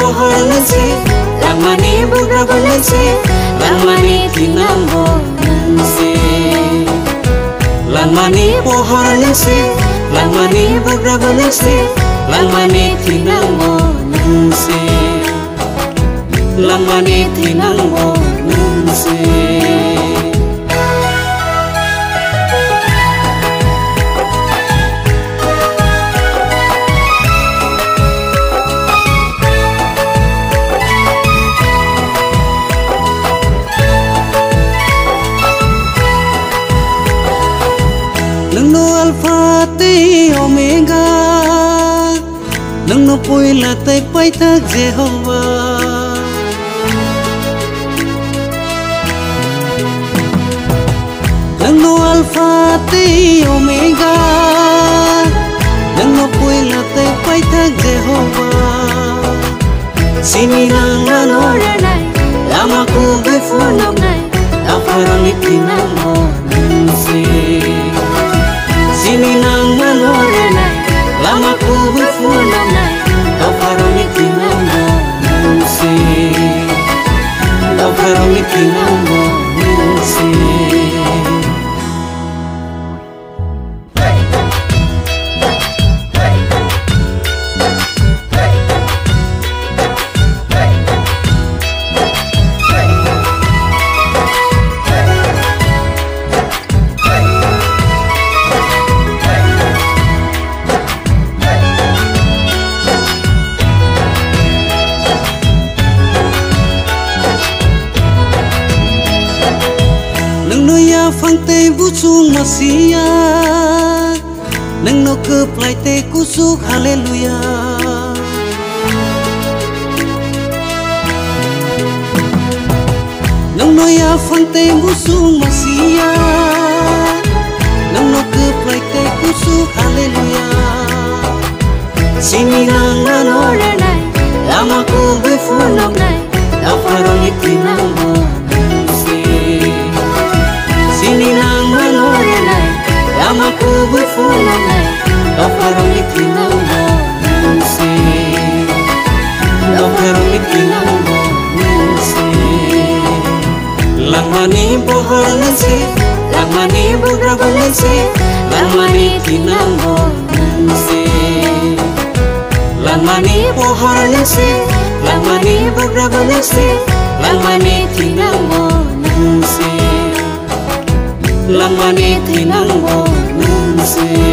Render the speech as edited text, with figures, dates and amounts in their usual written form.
pohor nasi langmani bugra balasi langmani tinambo nasi langmani pohor nasi langmani bugra balasi langmani tinambo nasi langmani tinambo nasi Nungno alpha te omega Nungno poila te paita Jehovah Nungno alpha te omega Nungno poila te paita Jehovah Sini nang anoranai Lama ku befunok nai Tafarang itinamo nunsi Sini nang manoranai lama ku berfunang nai kau faroni tinambo nunsi kau faroni tinambo nunsi Phang te busung masia nang no ke plai te kusuk hallelujah nang no ya phang te busung masia nang no ke plai te kusuk hallelujah sini nang anoranai lama ku befunok nai tafaroni tinambo Sini nang manoranai lama ku berfunang nai kau faroni tinambo nunsi kau faroni tinambo nunsi langmani pohor nunsi langmani bugra balasi langmani tinambo nunsi langmani pohor nunsi langmani bugra balasi langmani tinambo nunsi langmani tinambo nunsi